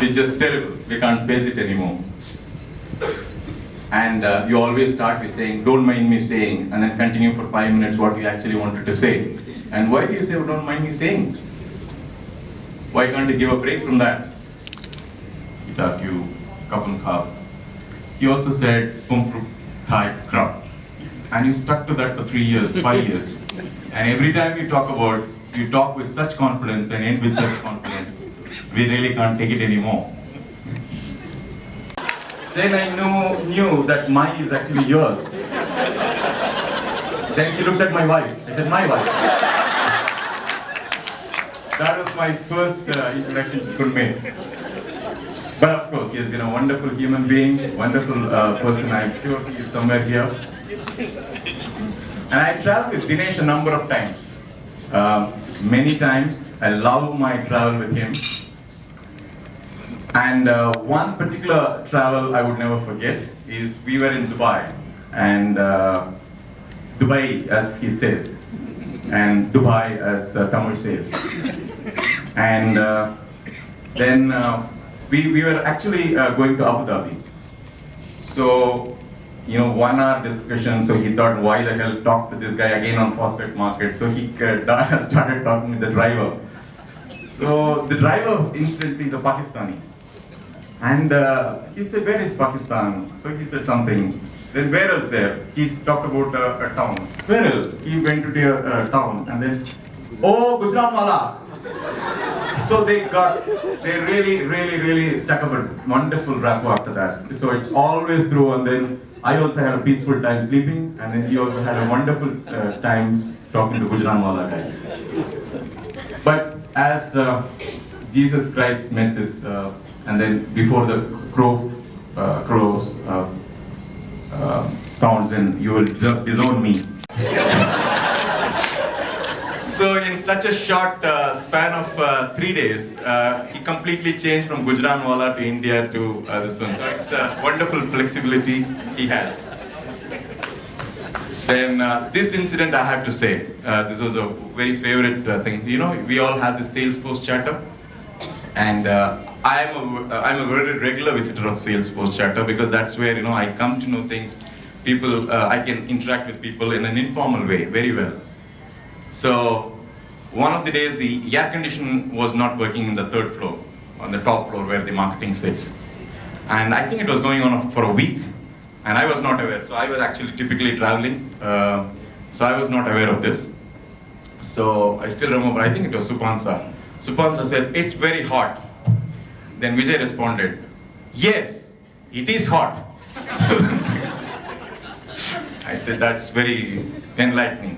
It's just terrible. We can't face it anymore. And you always start with saying, don't mind me saying, and then continue for 5 minutes what you actually wanted to say. And why do you say, oh, don't mind me saying? Why can't you give a break from that? Without you, cup and cup. He also said, pum thai crop. And you stuck to that for 3 years, 5 years. And every time you talk with such confidence and end with such confidence, we really can't take it anymore. Then I knew that mine is actually yours. Then he looked at my wife. I said, my wife. That was my first introduction to Kunme. But of course, he has been a wonderful human being, wonderful person. I'm sure he is somewhere here. And I traveled with Dinesh a number of times. Many times. I love my travel with him. And one particular travel I would never forget is we were in Dubai. And Dubai, as he says, and Dubai, as Tamil says. And then we were actually going to Abu Dhabi. So, 1 hour discussion, so he thought, why the hell talk to this guy again on phosphate market? So he started talking with the driver. So the driver instantly is a Pakistani. And he said, where is Pakistan? So he said something. Then where else there? He talked about a town. Where else? He went to the town and then, oh, Gujranwala. So they really stuck up a wonderful rapport after that. So it's always through, and then I also had a peaceful time sleeping, and then he also had a wonderful time talking to Gujranwala guy. But as Jesus Christ met this, and then before the crows sounds, and you will disown me. So in such a short span of 3 days, he completely changed from Gujranwala to India to this one. So it's a wonderful flexibility he has. Then this incident I have to say, this was a very favorite thing. We all have the Salesforce chatter, and I'm a very regular visitor of Salesforce chatter because that's where I come to know things. People, I can interact with people in an informal way very well. So one of the days the air condition was not working in the 3rd floor, on the top floor where the marketing sits. And I think it was going on for a week, and I was not aware. So I was actually typically traveling, so I was not aware of this. So I still remember, I think it was Supansa. Supansa said, it's very hot. Then Vijay responded, yes, it is hot. I said, that's very enlightening.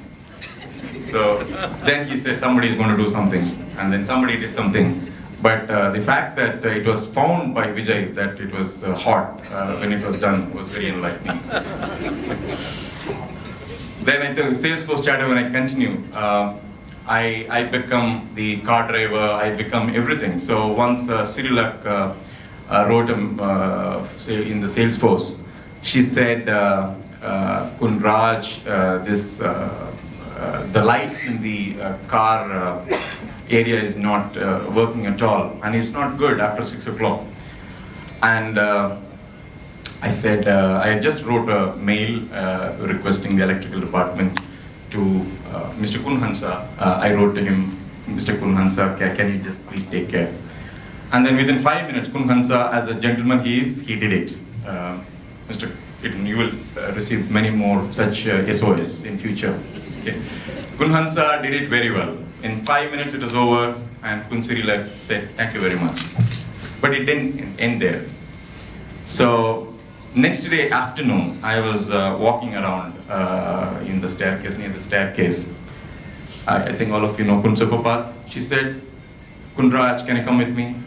So then he said somebody is going to do something, and then somebody did something. But the fact that it was found by Vijay that it was hot when it was done was very enlightening. Then I think Salesforce chatter, when I continue, I become the car driver, I become everything. So once Cyrilak wrote in the Salesforce, she said, Kun Raj, the lights in the car area is not working at all, and it's not good after 6 o'clock. And I said, I just wrote a mail requesting the electrical department to Mr. Kunhansa. I wrote to him, Mr. Kunhansa, can you just please take care? And then within 5 minutes, Kunhansa, as a gentleman he is, he did it. Mr. Kitten, you will receive many more such SOS in future. Okay. Kunhansa did it very well. In 5 minutes it was over, and Kun Cyrilak said, thank you very much. But it didn't end there. So next day afternoon, I was walking around in the staircase, near the staircase. I think all of you know Kun Supapat. She said, Kun Raj, can you come with me?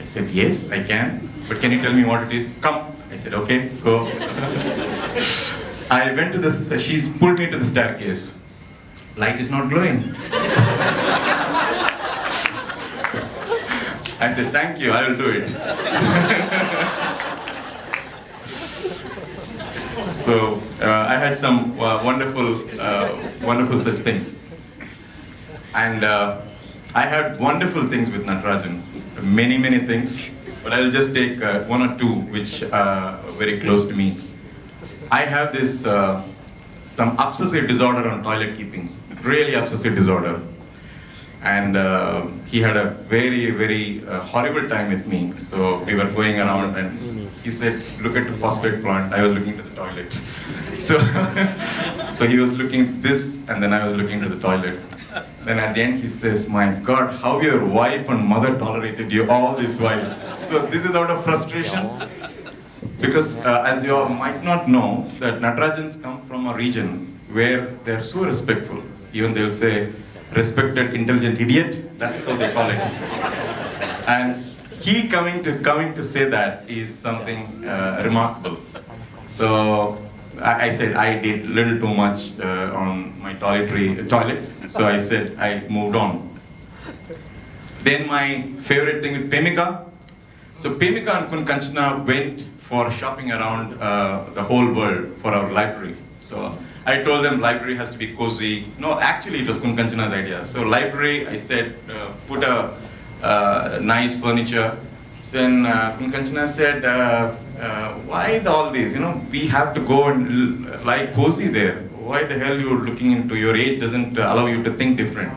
I said, yes, I can. But can you tell me what it is? Come. I said, okay, go. I went to this, she pulled me to the staircase. Light is not glowing. I said, thank you, I will do it. So I had some wonderful such things. And I had wonderful things with Natarajan. Many things. but I'll just take one or two which are very close to me. I have this some obsessive disorder on toilet keeping, really obsessive disorder. And he had a very horrible time with me. So we were going around and he said, look at the phosphate plant. I was looking to the toilet. So, so he was looking at this and then I was looking to the toilet. Then at the end he says, my God, how your wife and mother tolerated you all this while. So this is out of frustration. Because as you all might not know, that Natarajans come from a region where they're so respectful. Even they'll say, respected intelligent idiot, that's what they call it. And he coming to say that is something remarkable. So I said I did little too much on my toilets, so I said I moved on. Then my favorite thing with Pemika. So Pemika and Kunkanchana went for shopping around the whole world for our library. So I told them library has to be cozy. No, actually it was Kunkanchana's idea. So library, I said, put a nice furniture. Then Kunkanchana said, why all this? You know, we have to go and lie cozy there. Why the hell you're looking into your age doesn't allow you to think different?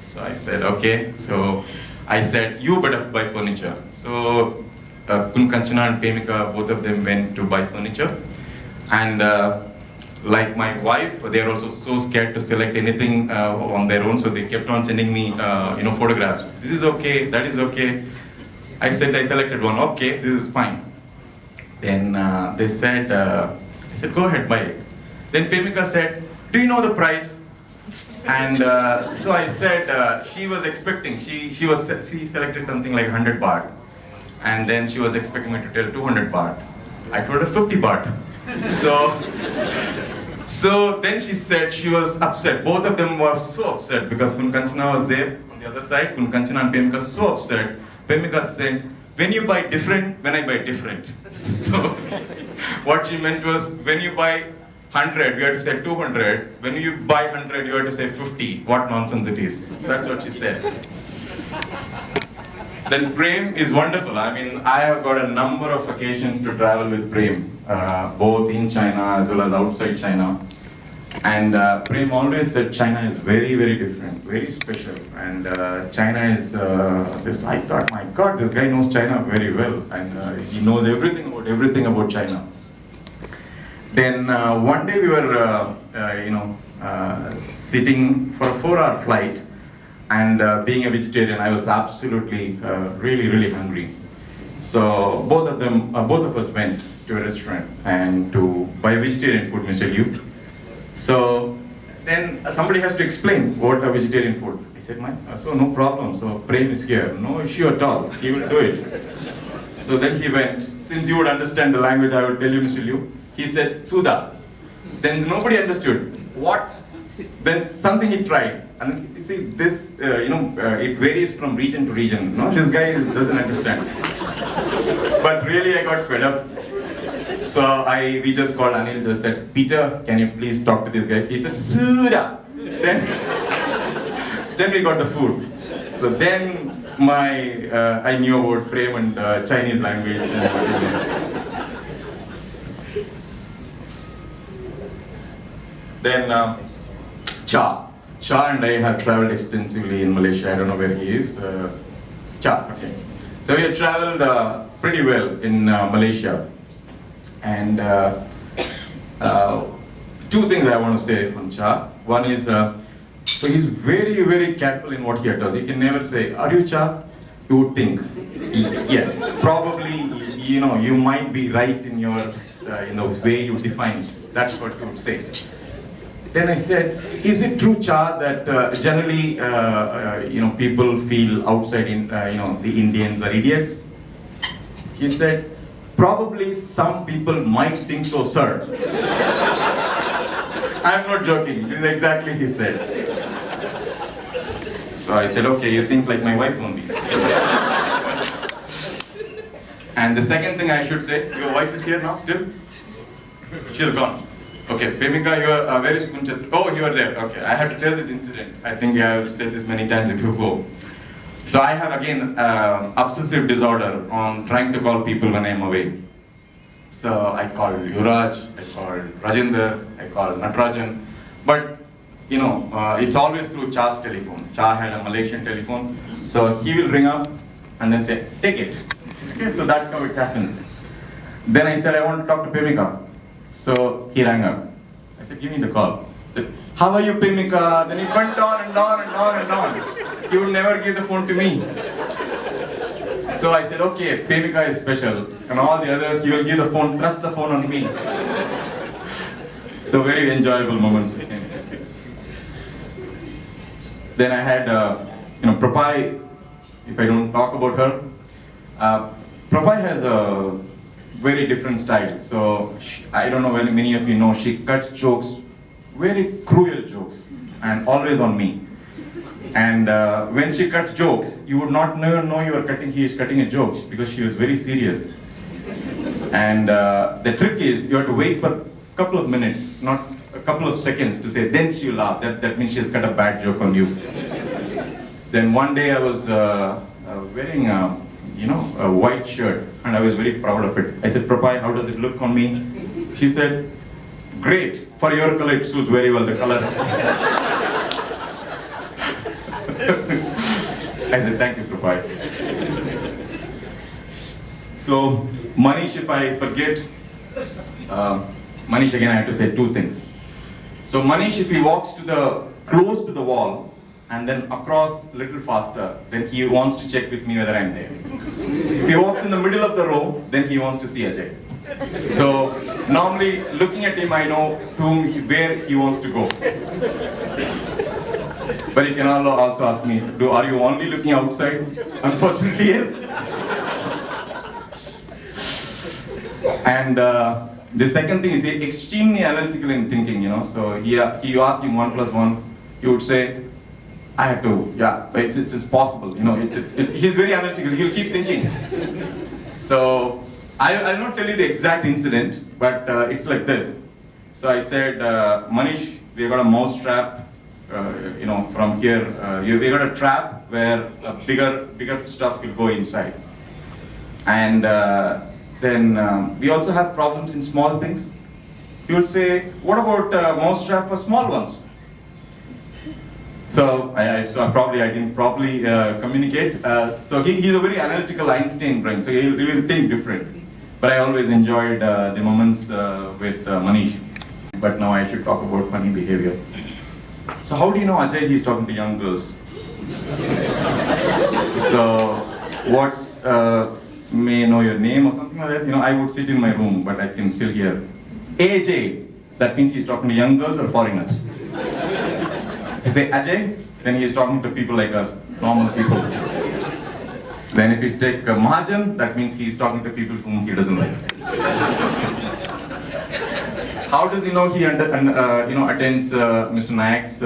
So I said, okay. So I said, you better buy furniture. So Kunkanchana and Pemika, both of them went to buy furniture. And like my wife, they are also so scared to select anything on their own, so they kept on sending me, photographs. This is okay, that is okay. I said I selected one. Okay, this is fine. Then they said, I said, go ahead, buy it. Then Pemika said, do you know the price? And so I said, she was expecting. She selected something like 100 baht, and then she was expecting me to tell 200 baht. I told her 50 baht. So then she said she was upset. Both of them were so upset because Kunkanchana was there on the other side. Kunkanchana and Pemika so upset. Pemika said, when you buy different, when I buy different. So what she meant was, when you buy 100, you have to say 200. When you buy 100, you have to say 50. What nonsense it is. That's what she said. Then Prem is wonderful. I mean, I have got a number of occasions to travel with Prem, both in China as well as outside China. And Prem always said China is very different, very special. And China is this. I thought, my God, this guy knows China very well, and he knows everything about China. Then one day we were, sitting for a 4-hour flight. And being a vegetarian, I was absolutely, really hungry. So both of us went to a restaurant and to buy vegetarian food, Mr. Liu. So then somebody has to explain what a vegetarian food. I said, so no problem. So Prem is here, no issue at all. He will do it. So then he went. Since you would understand the language, I will tell you, Mr. Liu. He said, Suda. Then nobody understood. What? Then something he tried. And you see, this, it varies from region to region. No, this guy doesn't understand. But really, I got fed up. So we just called Anil, just said, Peter, can you please talk to this guy? He said, Suda. Then we got the food. So then I knew about Prem and Chinese language. Then Cha and I have traveled extensively in Malaysia. I don't know where he is. Cha, okay. So we have traveled pretty well in Malaysia. And two things I want to say on Cha. One is, so he's very careful in what he does. He can never say, are you Cha? You would think, yes, probably, you might be right in your, way you define it. That's what you would say. Then I said, is it true, Cha, that generally, people feel outside, the Indians are idiots? He said, probably some people might think so, sir. I'm not joking. This is exactly he said. So I said, okay, you think like my wife only. And the second thing I should say, your wife is here now still? She's gone. Okay, Pemika, where is Kunchat? Oh, you are there. Okay, I have to tell this incident. I think I have said this many times before. So I have again obsessive disorder on trying to call people when I'm away. So I called Yuraj, I called Rajinder, I called Natarajan, but you know, it's always through Cha's telephone. Cha had a Malaysian telephone, so he will ring up and then say, take it. Okay, so that's how it happens. Then I said, I want to talk to Pemika. So he rang up. I said, give me the call. He said, how are you, Pemika? Then he went on and on and on and on. He would never give the phone to me. So I said, okay, Pemika is special. And all the others, you will give the phone, thrust the phone on me. So very enjoyable moments with him. Then I had, Prapai, if I don't talk about her, Prapai has a very different style. So I don't know when many of you know, she cuts jokes, very cruel jokes, and always on me. And when she cuts jokes, you would not know he is cutting a joke because she was very serious. And the trick is you have to wait for a couple of minutes, not a couple of seconds to say, then she will laugh. That means she has cut a bad joke on you. Then one day I was wearing a white shirt and I was very proud of it. I said, Prapai, how does it look on me? She said, great, for your color it suits very well, the color. I said, thank you, Prapai. So, Manish, if I forget, Manish, again, I have to say two things. So, Manish, if he walks close to the wall, and then across a little faster, then he wants to check with me whether I'm there. If he walks in the middle of the row, then he wants to see Ajay. So, normally, looking at him, I know where he wants to go. But he can also ask me, are you only looking outside? Unfortunately, yes. And the second thing is extremely analytical in thinking, So you ask him 1 + 1, he would say, I have to, it's possible, he's very analytical, he'll keep thinking. So I'll not tell you the exact incident, but it's like this. So I said, Manish, we got a mouse trap, from here, we got a trap where a bigger stuff will go inside. And then we also have problems in small things. He would say, what about a mouse trap for small ones? So I didn't properly communicate. So he's a very analytical Einstein brain, so he will think different. But I always enjoyed the moments with Manish. But now I should talk about funny behavior. So how do you know Ajay he's talking to young girls? So may I know your name or something like that? I would sit in my room, but I can still hear AJ. That means he's talking to young girls or foreigners. You say Ajay, then he's talking to people like us, normal people. Then if you take Mahajan, that means he's talking to people whom he doesn't like. How does he know he attends Mr. Nayak's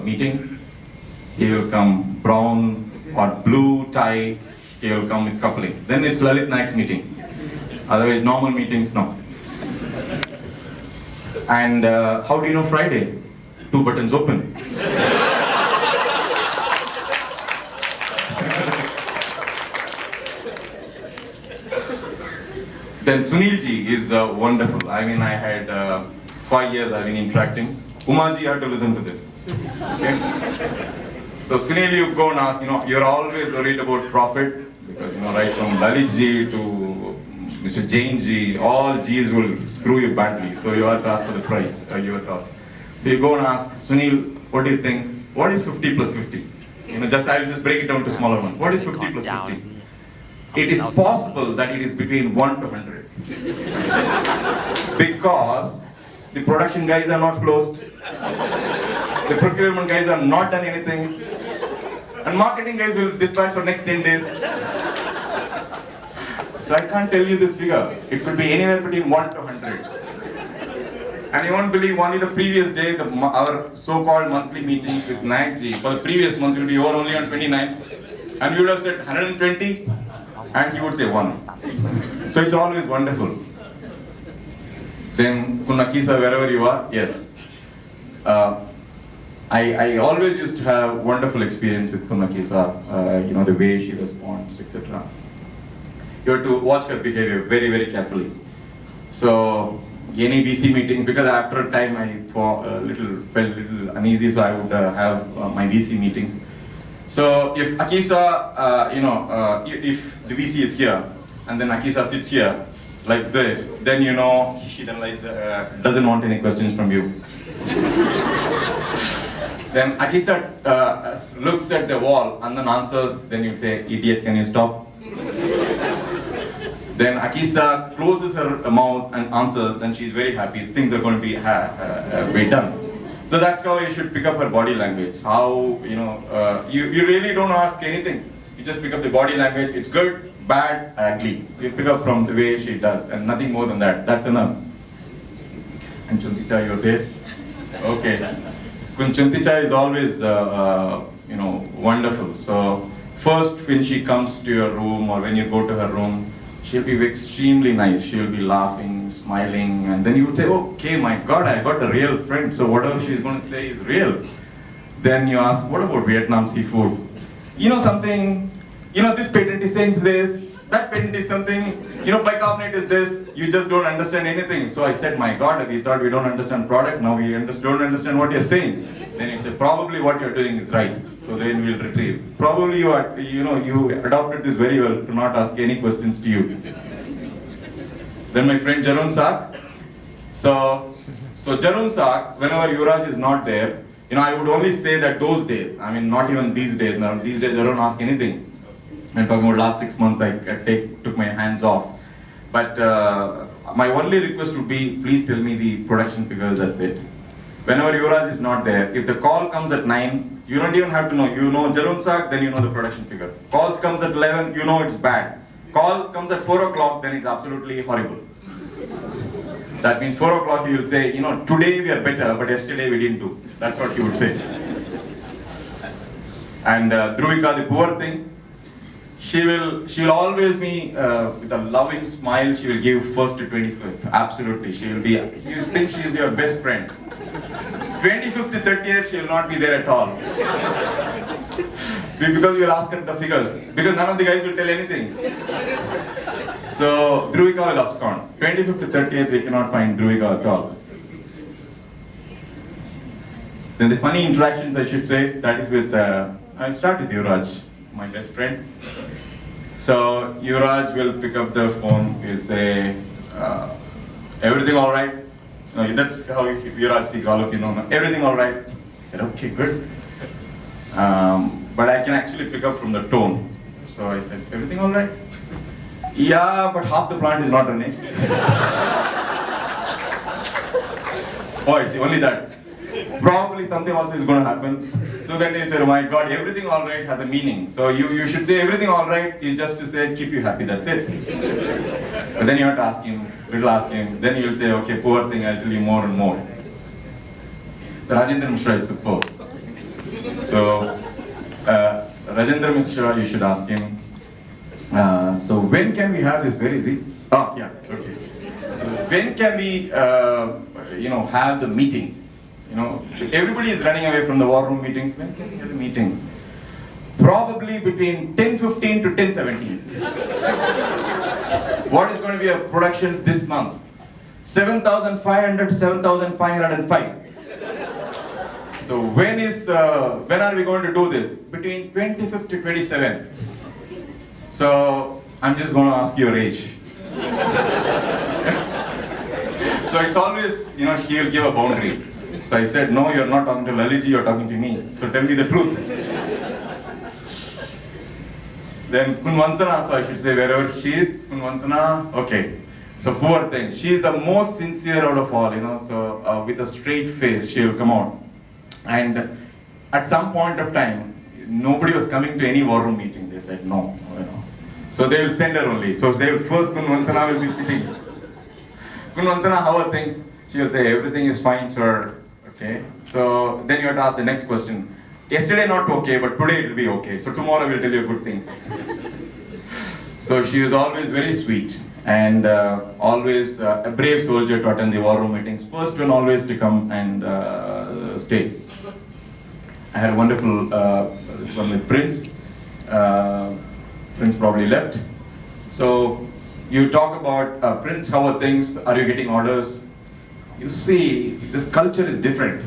meeting? He will come brown or blue tie. He will come with coupling. Then it's Lalit Nayak's meeting. Otherwise, normal meetings, no. And how do you know Friday? 2 buttons open. Then Sunilji is wonderful. I mean, I had 5 years I've been interacting. Umaji, you have to listen to this. Okay? So Sunil, you go and ask, you're always worried about profit, because right from Lalitji to Mr. Jainji, all G's will screw you badly. So you have to ask for the price, you have to ask. So you go and ask, Sunil, what do you think? What is 50 plus 50? I'll just break it down to smaller ones. What is 50 plus 50? It is possible that it is between 1 to 100. Because the production guys are not closed. The procurement guys are not done anything. And marketing guys will dispatch for next 10 days. So I can't tell you this figure. It could be anywhere between 1 to 100. And you won't believe, only the previous day, our so-called monthly meetings with Nayakji for the previous month will be over only on 29th. And we would have said 120, and he would say 1. So it's always wonderful. Then, Kunakisa, wherever you are, yes. I always used to have wonderful experience with Akisa, you know, the way she responds, etc. You have to watch her behavior very, very carefully. So, any VC meetings, because after a time I felt a little uneasy, so I would have my VC meetings. So, if Akisa, if the VC is here, and then Akisa sits here, like this, then you know she doesn't want any questions from you. Then Akisa looks at the wall and then answers, then you say, idiot, can you stop? Then Akisa closes her mouth and answers, then she's very happy, things are going to be done. So that's how you should pick up her body language. How, you really don't ask anything. You just pick up the body language, it's good, bad, ugly. You pick up from the way she does and nothing more than that, that's enough. And Chunticha, you're there? Okay. Chunticha is always, wonderful. So first when she comes to your room or when you go to her room, she'll be extremely nice. She'll be laughing, smiling, and then you would say, okay, my God, I got a real friend. So whatever she's going to say is real. Then you ask, what about Vietnam seafood? You know something, this patent is saying this, that patent is something, bicarbonate is this, you just don't understand anything. So I said, my God, we thought we don't understand product, now we don't understand what you're saying. Then you said, probably what you're doing is right. So then we'll retrieve. Probably you adopted this very well to not ask any questions to you. Then my friend Jarun Sak. So Jarun Sak, whenever Yuvraj is not there, I would only say that those days, I mean not even these days. Now these days I don't ask anything. I'm talking about last 6 months, I took my hands off. But my only request would be, please tell me the production figures, that's it. Whenever Yuvraj is not there, if the call comes at 9, you don't even have to know. You know Jarun Sak, then you know the production figure. Calls comes at 11, you know it's bad. Calls comes at 4 o'clock, then it's absolutely horrible. That means 4 o'clock you will say, today we are better, but yesterday we didn't do. That's what you would say. And Dhruvika, the poor thing, she will always be, with a loving smile, she will give 1st to 25th. Absolutely, you think she is your best friend. 25th to 30th, she will not be there at all. Because you will ask her the figures. Because none of the guys will tell anything. So, Dhruvika will abscond. 25th to 30th, we cannot find Dhruvika at all. Then the funny interactions, I should say, that is with, I'll start with Yuvraj, my best friend. So, Yuvraj will pick up the phone, he'll say, everything all right? That's how Yuvraj speaks, all of you know. Everything all right? I said, okay, good. But I can actually pick up from the tone. So I said, everything all right? Yeah, but half the plant is not running. Oh, I see, only that. Probably something else is going to happen. So then he said, oh my God, everything all right has a meaning. So you should say everything all right is just to say, keep you happy, that's it. But then you have to ask him, then he will say, okay, poor thing, I'll tell you more and more. The Rajendra Mishra is superb. So, Rajendra Mishra, you should ask him. So when can we have this? Where is he? Oh, yeah, okay. So when can we, have the meeting? Everybody is running away from the war room meetings. When can we have the meeting? Probably between 10:15 to 10:17. What is going to be a production this month? 7,500 to 7,505. So when are we going to do this? Between 25th to 27th. So I'm just going to ask your age. So it's always, he will give a boundary. So I said, no, you're not talking to Laliji, you're talking to me. So tell me the truth. Then Kunvantana, so I should say wherever she is, Kunvantana, okay. So poor thing, she is the most sincere out of all, so with a straight face, she will come out. And at some point of time, nobody was coming to any war room meeting. They said no, So they will send her only. So they will, first Kunvantana will be sitting. Kunvantana, how are things? She will say, everything is fine, sir. Okay. So then you have to ask the next question. Yesterday not okay, but today it will be okay. So tomorrow we'll tell you a good thing. So she was always very sweet and always a brave soldier to attend the war room meetings. First one always to come and stay. I had a wonderful, this one with Prince. Prince probably left. So you talk about Prince, how are things? Are you getting orders? You see, this culture is different.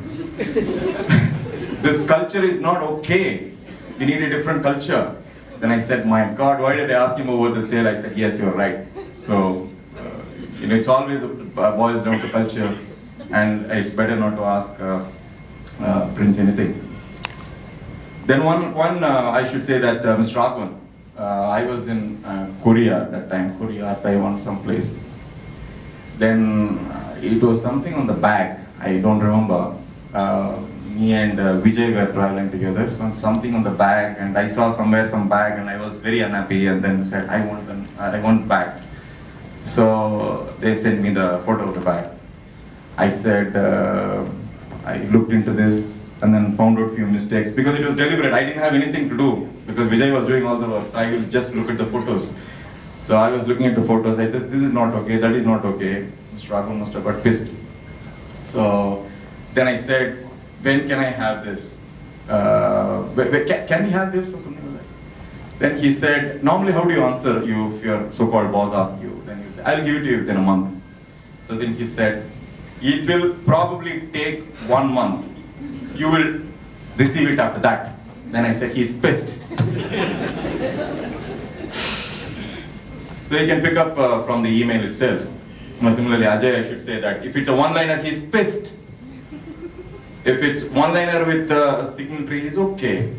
This culture is not okay. We need a different culture. Then I said, my God, why did I ask him over the sale? I said, yes, you're right. So, it's always boils down to culture, and it's better not to ask Prince anything. Then one I should say that Mr. Agwan, I was in Korea at that time, Korea, Taiwan, someplace. Then it was something on the bag, I don't remember. Me and Vijay were traveling together, so something on the bag, and I saw somewhere some bag, and I was very unhappy, and then said, I want bag. So they sent me the photo of the bag. I said, I looked into this, and then found out few mistakes, because it was deliberate. I didn't have anything to do, because Vijay was doing all the work, so I will just look at the photos. So I was looking at the photos, I said, this is not okay, that is not okay. Mr. Raghavan must have got pissed. So then I said, when can I have this? Can we have this or something like that? Then he said, normally how do you answer you if your so-called boss asks you? Then you say, I'll give it to you within a month. So then he said, it will probably take 1 month. You will receive it after that. Then I said, he's pissed. So you can pick up from the email itself. Similarly, Ajay, I should say that if it's a one-liner, he's pissed. If it's one-liner with a signatory, he's okay.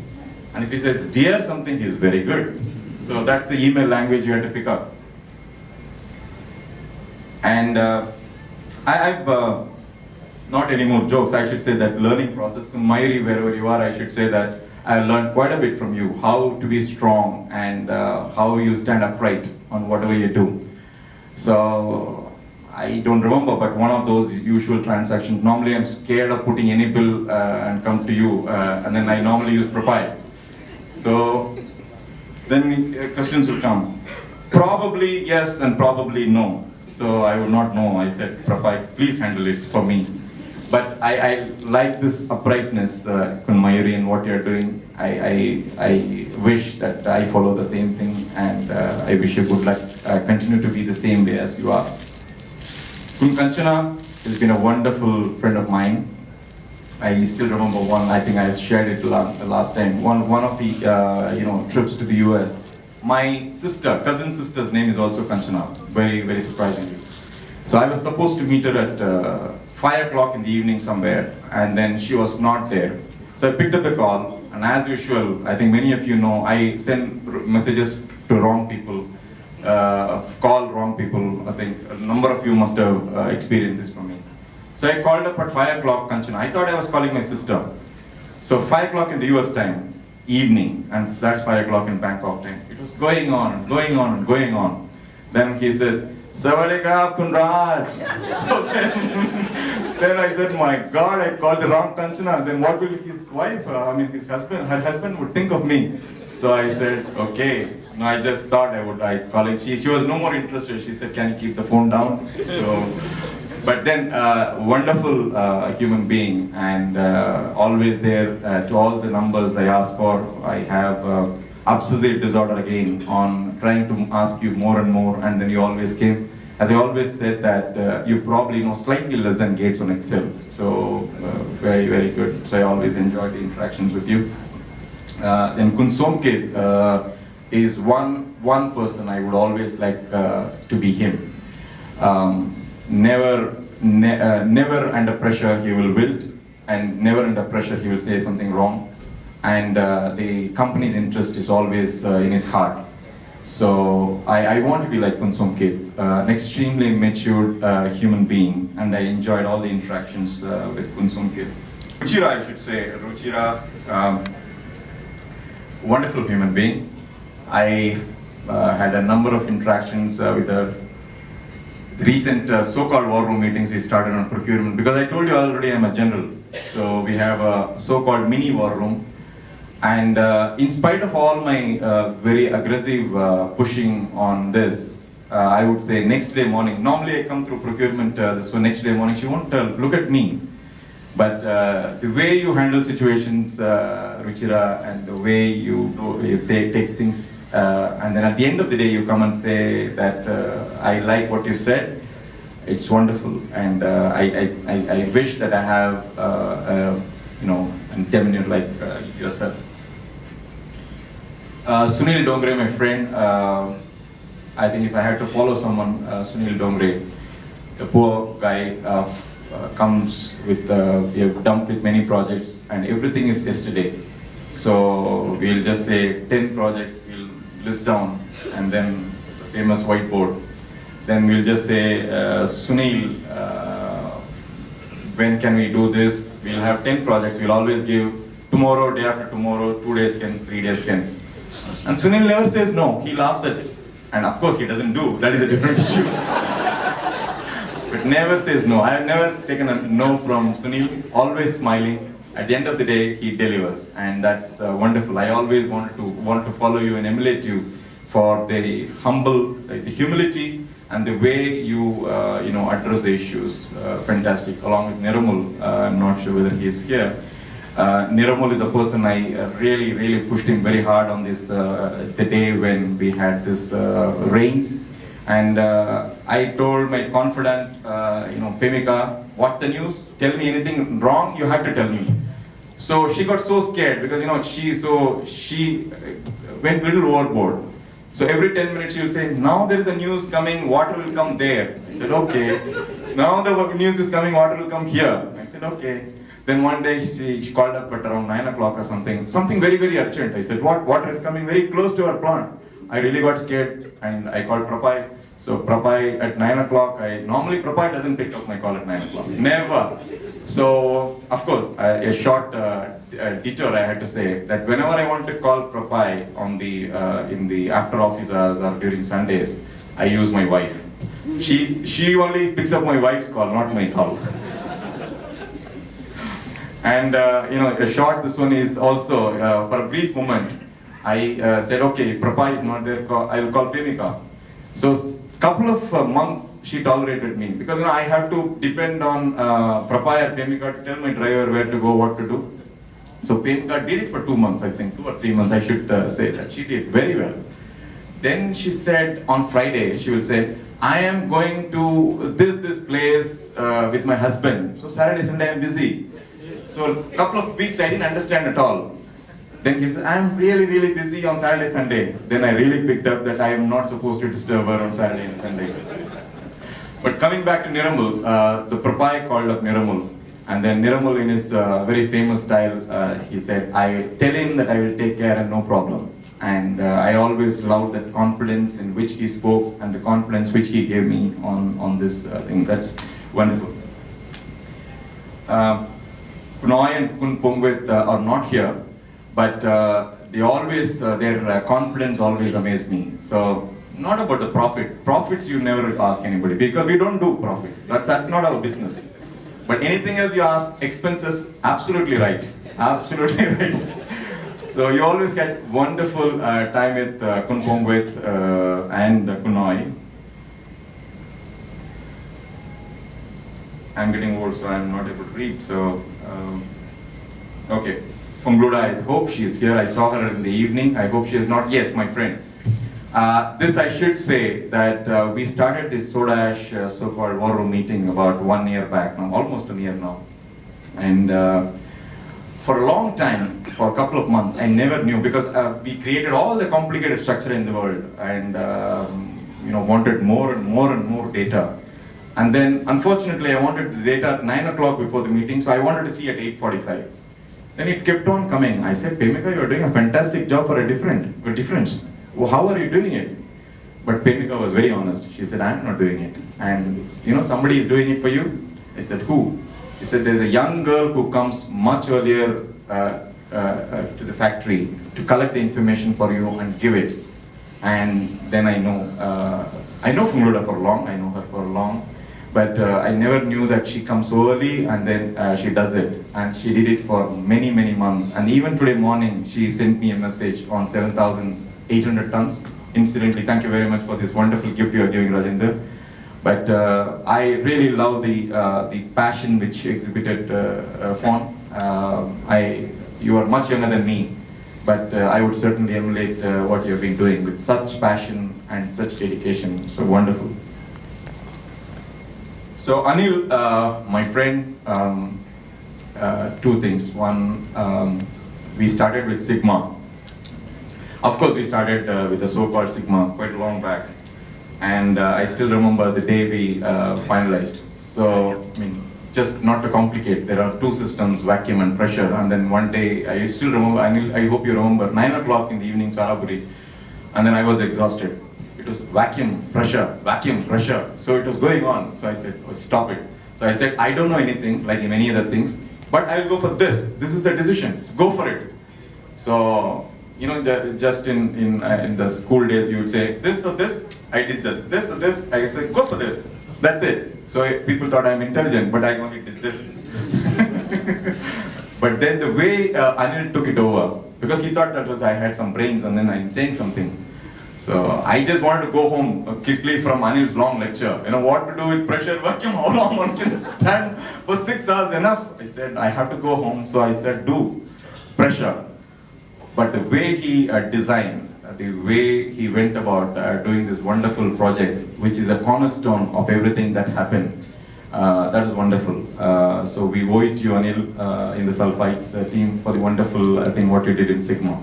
And if he says dear something, he's very good. So that's the email language you have to pick up. And I've not any more jokes. I should say that learning process, Mayuri, wherever you are, I should say that I've learned quite a bit from you, how to be strong and how you stand upright on whatever you do. So I don't remember, but one of those usual transactions, normally I'm scared of putting any bill and come to you, and then I normally use Propile. So then questions will come. Probably yes and probably no. So I would not know. I said, Propile, please handle it for me. But I like this uprightness, Mayuri, in what you're doing. I wish that I follow the same thing, and I wish you good luck. Continue to be the same way as you are. Kun Kanchana has been a wonderful friend of mine. I still remember one, I think I shared it last time, one of the trips to the US. My sister, cousin sister's name is also Kanchana, very, very surprisingly. So I was supposed to meet her at 5 o'clock in the evening somewhere, and then she was not there. So I picked up the call, and as usual, I think many of you know, I send messages to wrong people. Call wrong people. I think a number of you must have experienced this from me. So I called up at 5 o'clock, Kanchana. I thought I was calling my sister. So 5 o'clock in the US time, evening, and that's 5 o'clock in Bangkok time. It was going on and going on and going on. Then he said, Sawadee Kun Raj. So then I said, my God, I called the wrong Kanchana. Then what will his wife, his husband, her husband would think of me? So I said, okay. No, I just thought I'd call it. She was no more interested. She said, can you keep the phone down? So, but then, wonderful human being, and always there to all the numbers I asked for. I have obsessive disorder again on trying to ask you more and more, and then you always came. As I always said that you probably know slightly less than Gates on Excel. So very, very good. So I always enjoyed the interactions with you. Then Kun Somkit is one person I would always like to be him. Never under pressure he will wilt, and never under pressure he will say something wrong. And the company's interest is always in his heart. So I want to be like Kun Somkit, an extremely mature human being, and I enjoyed all the interactions with Kun Somkit. Ruchira, I should say, Ruchira, wonderful human being. I had a number of interactions with her. Recent so-called war room meetings we started on procurement, because I told you already I'm a general. So we have a so-called mini war room. And in spite of all my very aggressive pushing on this, I would say next day morning, normally I come through procurement, this one next day morning, she won't look at me. But the way you handle situations, Ruchira, and the way you take things, and then at the end of the day you come and say that I like what you said, it's wonderful. And I wish that I have, a demeanor like yourself. Sunil Dongre, my friend, I think if I had to follow someone, Sunil Dongre, the poor guy comes with, we have dumped with many projects and everything is yesterday. So we'll just say 10 projects, we'll list down, and then the famous whiteboard. Then we'll just say, Sunil, when can we do this? We'll have 10 projects, we'll always give tomorrow, day after tomorrow, 2 days hence, 3 days hence. And Sunil never says no, he laughs at us. And of course he doesn't do, that is a different issue. But never says no. I have never taken a no from Sunil, always smiling. At the end of the day, he delivers, and that's wonderful. I always want to follow you and emulate you for the humble, the humility, and the way you address the issues. Fantastic. Along with Niramal, I'm not sure whether he is here. Niramal is a person I really pushed him very hard on this the day when we had this rains. And I told my confidant, Pemika, watch the news, tell me anything wrong, you have to tell me. So she got so scared because she went a little overboard. So every 10 minutes she will say, now there is a news coming, water will come there. I said, okay. Now the news is coming, water will come here. I said, okay. Then one day she called up at around 9 o'clock or something very urgent. I said, what? Water is coming very close to our plant. I really got scared and I called Prapai. So Prapai at 9 o'clock, normally Prapai doesn't pick up my call at 9 o'clock, never. So of course, a short detour I had to say that whenever I want to call Prapai on in the after office hours or during Sundays, I use my wife. She only picks up my wife's call, not my call. And a short, this one is also, for a brief moment, I said, okay, if Prapai is not there, I will call Pemika. So couple of months she tolerated me because I have to depend on Prapai or Pemika to tell my driver where to go, what to do. So Pemika did it for 2 months, I think, 2 or 3 months, I should say that. She did very well. Then she said on Friday, she will say, I am going to this place with my husband. So Saturday, Sunday I am busy. So a couple of weeks I didn't understand at all. Then he said, I am really busy on Saturday, Sunday. Then I really picked up that I am not supposed to disturb her on Saturday and Sunday. But coming back to Niramal, the Prapai called up Niramal. And then Niramal in his very famous style, he said, I tell him that I will take care and no problem. And I always loved that confidence in which he spoke and the confidence which he gave me on this thing. That's wonderful. Kunoy and Kun Pongwit are not here. But they always, their confidence always amazed me. So, not about the profit. Profits you never ask anybody because we don't do profits. That's not our business. But anything else you ask, expenses, absolutely right. Absolutely right. So you always get wonderful time with Kun Pongwit and Kunoy. I'm getting old, so I'm not able to read. So, okay. From Gluda, I hope she is here. I saw her in the evening. I hope she is not. Yes, my friend. This I should say that we started this soda ash so-called war room meeting about 1 year back now, almost a year now. And for a long time, for a couple of months, I never knew because we created all the complicated structure in the world and wanted more and more data. And then unfortunately, I wanted the data at 9 o'clock before the meeting, so I wanted to see at 8:45. Then it kept on coming. I said, Pemika, you're doing a fantastic job for a difference. Well, how are you doing it? But Pemika was very honest. She said, I'm not doing it. And somebody is doing it for you? I said, who? He said, there's a young girl who comes much earlier to the factory to collect the information for you and give it. And then I know from Luda for long, I know her for long. But I never knew that she comes so early and then she does it. And she did it for many months. And even today morning, she sent me a message on 7,800 tons. Incidentally, thank you very much for this wonderful gift you are giving, Rajendra. But I really love the passion which you exhibited, Fawn. You are much younger than me, but I would certainly emulate what you have been doing with such passion and such dedication. So wonderful. So Anil, my friend, two things. One, we started with Sigma. Of course, we started with the so-called Sigma quite long back. And I still remember the day we finalized. So, I mean, just not to complicate, there are two systems, vacuum and pressure. And then one day, I still remember, I hope you remember, 9 o'clock in the evening, Saraburi. And then I was exhausted. It was vacuum, pressure, vacuum, pressure. So it was going on. So I said, oh, stop it. So I said, I don't know anything, like many other things, but I will go for this. This is the decision, so go for it. So, you know, just in the school days, you would say, this or this, I did this or this, I said, go for this. That's it. So people thought I'm intelligent, but I only did this. But then the way Anil took it over, because he thought that was I had some brains and then I'm saying something. So I just wanted to go home quickly from Anil's long lecture. You know, what to do with pressure vacuum, how long one can stand for 6 hours, enough. I said, I have to go home. So I said, do pressure. But the way he designed, the way he went about doing this wonderful project, which is a cornerstone of everything that happened, that was wonderful. So we owe it to you, Anil, in the Sulfites team for the wonderful thing what you did in Sigma.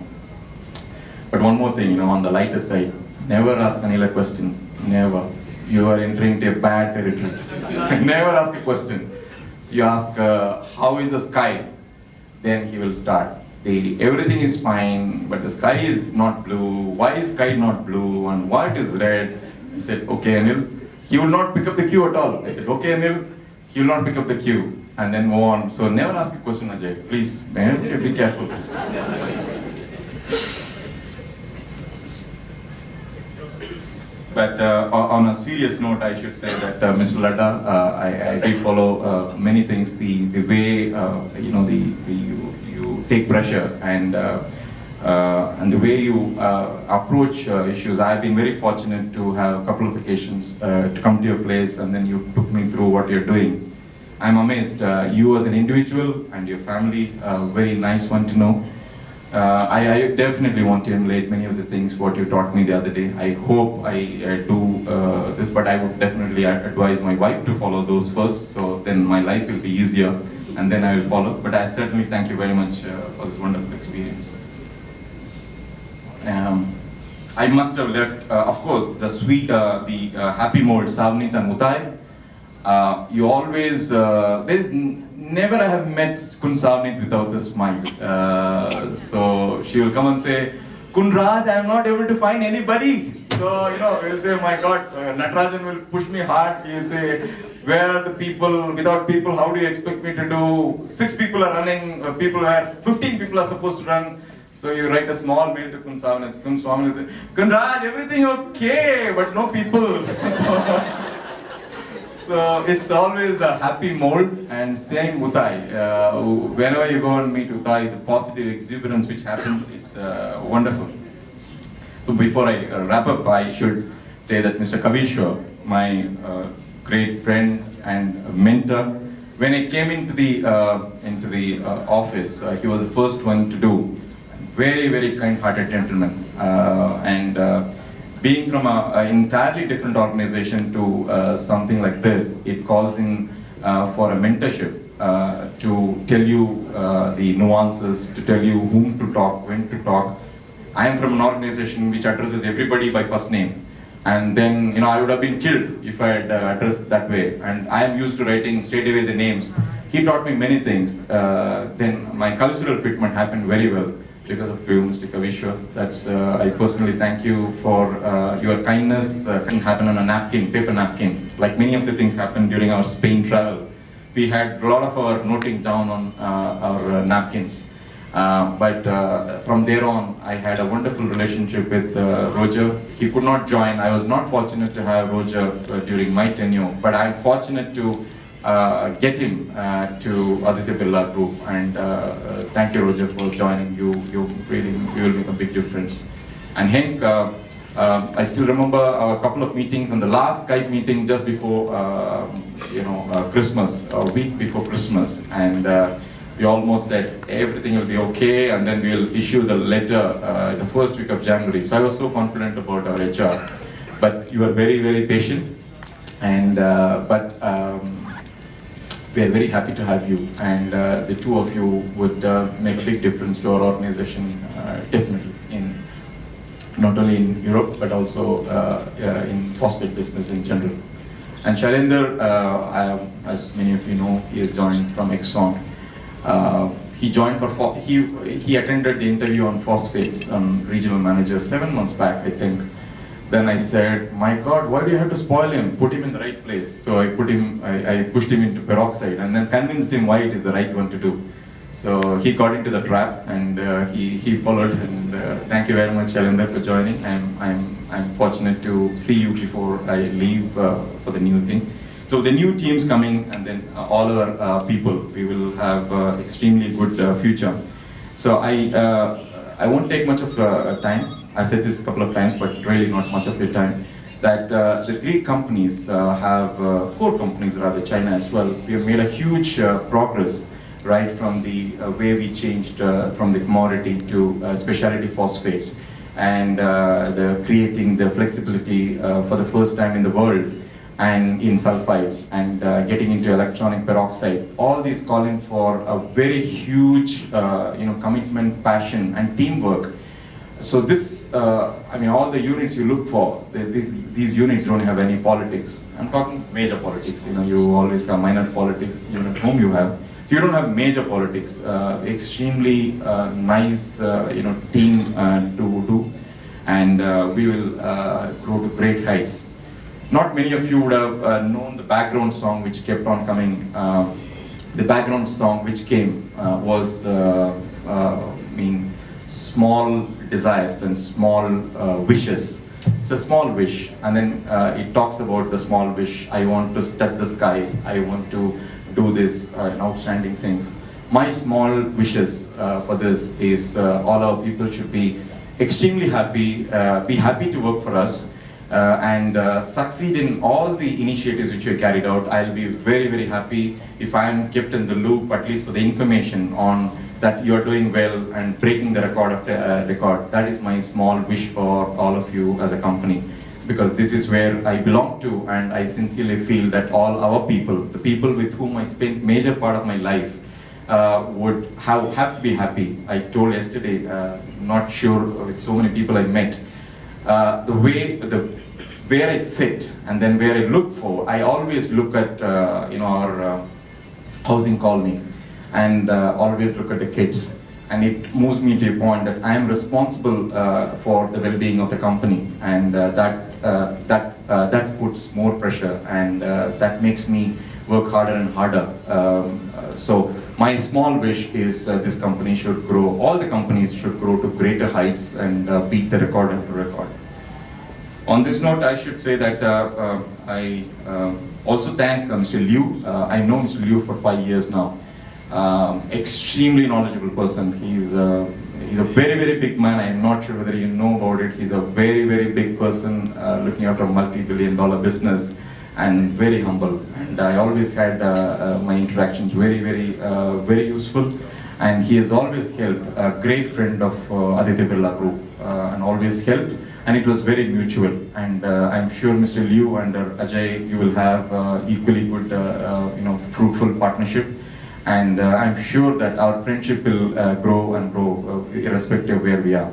But one more thing, you know, on the lighter side, never ask Anil a question. Never. You are entering into a bad territory. Never ask a question. So you ask, how is the sky? Then he will start. Everything is fine, but the sky is not blue. Why is sky not blue? And what is red? He said, okay, Anil. He will not pick up the cue at all. I said, okay, Anil. He will not pick up the cue. And then move on. So never ask a question, Ajay. Please, man, be careful. But on a serious note, I should say that Mr. Ladda, I did follow many things. The way you know you take pressure and the way you approach issues. I've been very fortunate to have a couple of occasions to come to your place, and then you took me through what you're doing. I'm amazed. You as an individual and your family, very nice one to know. I definitely want to emulate many of the things what you taught me the other day. I hope I do this, but I would definitely advise my wife to follow those first, so then my life will be easier, and then I will follow. But I certainly thank you very much for this wonderful experience. I must have left, of course, the sweet, the happy mode, Savneet and Mutai. You always, there's never I have met Kun Savneet without a smile. So she will come and say, Kun Raj, I am not able to find anybody. So, you know, we'll say, my God, Natarajan will push me hard. He will say, where are the people? Without people, how do you expect me to do? 6 people are running, 15 people are supposed to run. So you write a small mail to Kun Savneet. Kun Savneet will say, Kun Raj, everything okay, but no people. So it's always a happy mode, and same Utai. Whenever you go and meet Utai, the positive exuberance which happens, it's wonderful. So before I wrap up, I should say that Mr. Kavishwar, my great friend and mentor, when I came into the office, he was the first one to do. Very, very kind-hearted gentleman, being from an entirely different organization to something like this, it calls in for a mentorship to tell you the nuances, to tell you whom to talk, when to talk. I am from an organization which addresses everybody by first name. And then, you know, I would have been killed if I had addressed that way. And I am used to writing straight away the names. He taught me many things. Then my cultural fitment happened very well because of you, Mr. Kavishwar. That's, I personally thank you for your kindness. It didn't happen on a napkin, paper napkin. Like many of the things happened during our Spain travel. We had a lot of our noting down on our napkins. But from there on, I had a wonderful relationship with Roger. He could not join. I was not fortunate to have Roger during my tenure, but I'm fortunate to get him to Aditya Birla Group. And thank you, Roger, for joining. You will make a big difference. And Henk, I still remember a couple of meetings, and the last kite meeting just before, Christmas, a week before Christmas, and we almost said everything will be okay, and then we'll issue the letter the first week of January. So I was so confident about our HR, but you were very, very patient, and we are very happy to have you, and the two of you would make a big difference to our organization, definitely, not only in Europe, but also in phosphate business in general. And Shailendra, as many of you know, he has joined from Exxon. He joined he attended the interview on phosphates, regional manager 7 months back, I think. Then I said, my God, why do you have to spoil him? Put him in the right place. So I pushed him into peroxide and then convinced him why it is the right one to do. So he got into the trap, and he followed. And thank you very much, Shailendra, for joining. I'm fortunate to see you before I leave for the new thing. So the new teams coming, and then all our people, we will have extremely good future. So I won't take much of time. I said this a couple of times, but really not much of your time. That the three companies have, four companies rather, China as well. We have made a huge progress, right from the way we changed from the commodity to specialty phosphates, and creating the flexibility for the first time in the world, and in sulfides, and getting into electronic peroxide. All these calling for a very huge commitment, passion, and teamwork. So this, all the units you look for, these units don't have any politics. I'm talking major politics. You always have minor politics, even at home you have. So you don't have major politics. Extremely nice, team to do, and we will grow to great heights. Not many of you would have known the background song which kept on coming. The background song which came means small desires and small wishes. It's a small wish, and then it talks about the small wish. I want to touch the sky. I want to do this outstanding things. My small wishes for this is all our people should be extremely happy, be happy to work for us, and succeed in all the initiatives which we carried out. I'll be very, very happy if I am kept in the loop, at least for the information on that you're doing well and breaking the record after record. That is my small wish for all of you as a company, because this is where I belong to, and I sincerely feel that all our people, the people with whom I spent major part of my life, would have to be happy. I told yesterday, not sure with so many people I met, where I sit and then where I look for, I always look at our housing colony, and always look at the kids, and it moves me to a point that I am responsible for the well-being of the company, and that puts more pressure, and that makes me work harder and harder. So my small wish is this company should grow, all the companies should grow to greater heights and beat the record after record. On this note, I should say that I also thank Mr. Liu. I know Mr. Liu for 5 years now. Extremely knowledgeable person. He's a very, very big man. I'm not sure whether you know about it. He's a very, very big person looking after a multi-billion-dollar business, and very humble. And I always had my interactions very, very, very useful. And he has always helped. A great friend of Aditya Birla Group, and always helped. And it was very mutual. And I'm sure Mr. Liu and Ajay, you will have equally good, fruitful partnership. And I'm sure that our friendship will grow and grow, irrespective of where we are.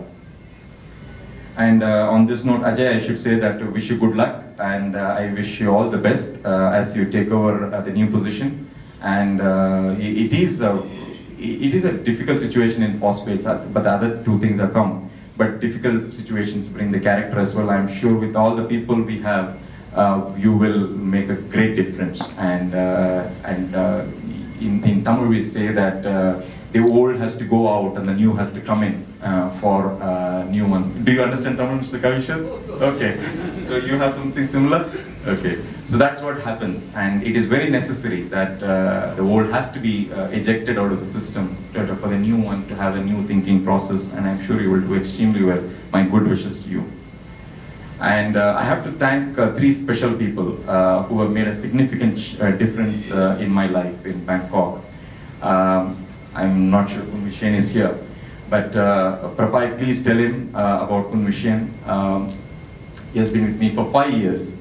And on this note, Ajay, I should say that I wish you good luck, and I wish you all the best as you take over the new position. And it is a difficult situation in phosphates, but the other two things have come. But difficult situations bring the character as well. I'm sure with all the people we have, you will make a great difference. And in Tamil we say that the old has to go out and the new has to come in for new one. Do you understand Tamil, Mr. Kavishar? Okay, so you have something similar? Okay, so that's what happens, and it is very necessary that the old has to be ejected out of the system for the new one to have a new thinking process, and I'm sure you will do extremely well. My good wishes to you. And I have to thank three special people who have made a significant difference in my life in Bangkok. I'm not sure Kun Vishen is here, but Prapai, please tell him about Kun Vishen. He has been with me for 5 years.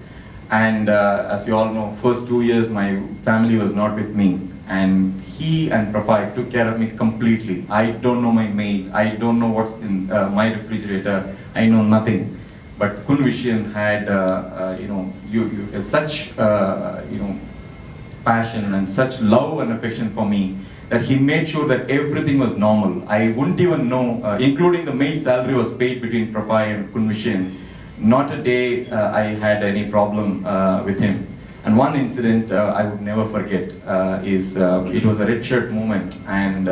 And as you all know, first 2 years my family was not with me. And he and Prapai took care of me completely. I don't know my maid, I don't know what's in my refrigerator, I know nothing. But Kun Vishen had, such, passion and such love and affection for me that he made sure that everything was normal. I wouldn't even know, including the maid salary was paid between Prapai and Kun Vishen. Not a day I had any problem with him. And one incident I would never forget is it was a red shirt moment, and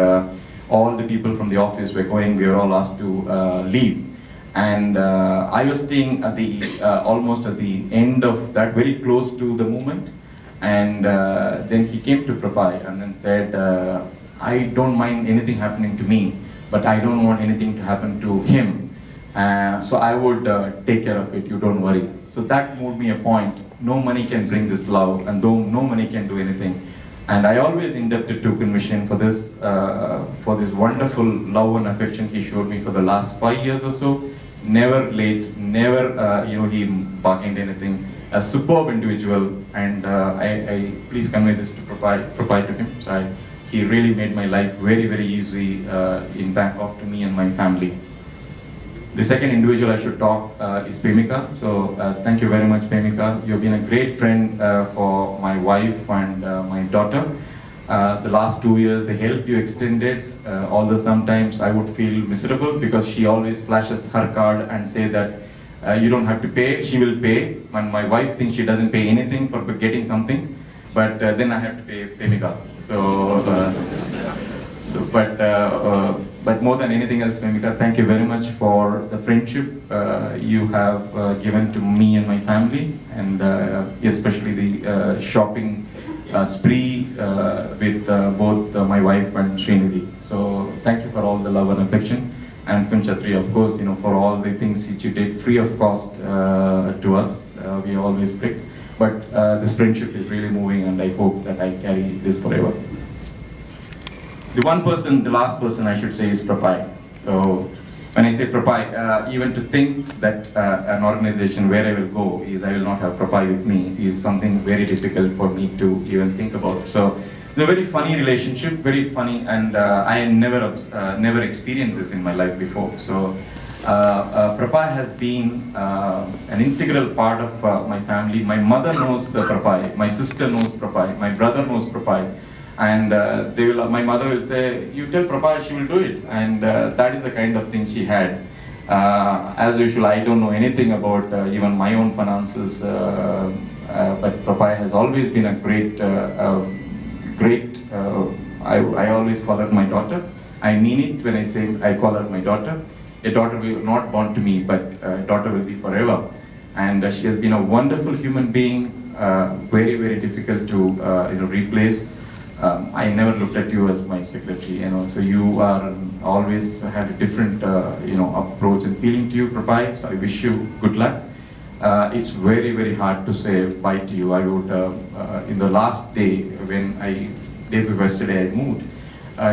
all the people from the office were going, we were all asked to leave. And I was staying at the almost at the end of that, very close to the movement. And then he came to Prapai and then said, I don't mind anything happening to me, but I don't want anything to happen to him. So I would take care of it, you don't worry. So that moved me a point. No money can bring this love, and no money can do anything. And I always indebted to Kun Vishen for this wonderful love and affection he showed me for the last 5 years or so. Never late, never he bargained anything. A superb individual, and I please convey this to Prapai to him. So he really made my life very, very easy in Bangkok to me and my family. The second individual I should talk is Pemika. So thank you very much, Pemika. You've been a great friend for my wife and my daughter. The last 2 years, the help you extended, although sometimes I would feel miserable because she always flashes her card and say that you don't have to pay, she will pay. And my wife thinks she doesn't pay anything for getting something, but then I have to pay Pemika. But more than anything else, Pemika, thank you very much for the friendship you have given to me and my family, and especially the shopping spree with both my wife and Srinidhi. So thank you for all the love and affection. And Kunchatri, of course, for all the things which you did free of cost to us. We always prick. But this friendship is really moving, and I hope that I carry this forever. The last person I should say is Prapai. So when I say Prapai, even to think that an organization where I will go is I will not have Prapai with me is something very difficult for me to even think about. So it's a very funny relationship, very funny, and I never experienced this in my life before. So Prapai has been an integral part of my family. My mother knows Prapai, my sister knows Prapai, my brother knows Prapai. And my mother will say, you tell Prapai, she will do it. And that is the kind of thing she had. As usual, I don't know anything about even my own finances, but Prapai has always been a great, I always call her my daughter. I mean it when I say I call her my daughter. A daughter will not born to me, but a daughter will be forever. And she has been a wonderful human being, very, very difficult to replace. I never looked at you as my secretary, so you are always had a different, approach and feeling to you, Prapai. So I wish you good luck. It's very, very hard to say bye to you. I would, in the last day when day before yesterday I moved,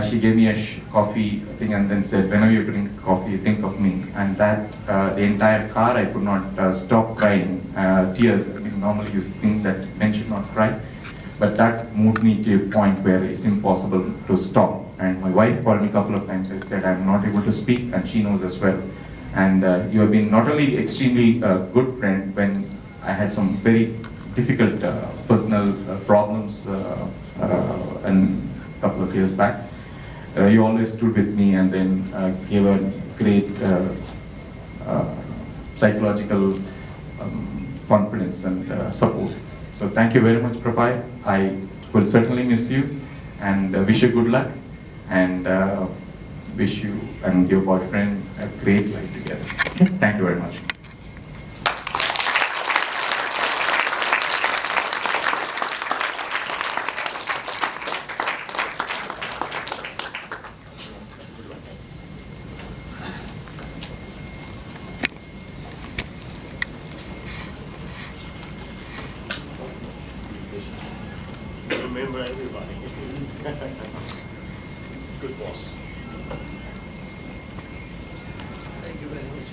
she gave me a coffee thing and then said, whenever you drink coffee, think of me. And that, the entire car, I could not stop crying, tears. I mean, normally you think that men should not cry. But that moved me to a point where it's impossible to stop. And my wife called me a couple of times. I said, I'm not able to speak, and she knows as well. And you have been not only extremely good friend when I had some very difficult personal problems and a couple of years back. You always stood with me and then gave a great psychological confidence and support. So thank you very much, Prapai. I will certainly miss you and wish you good luck, and wish you and your boyfriend a great life together. Thank you very much. remember everybody. Good boss. Thank you very much.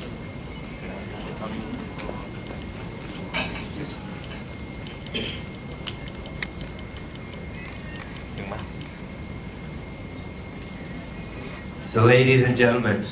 So ladies and gentlemen,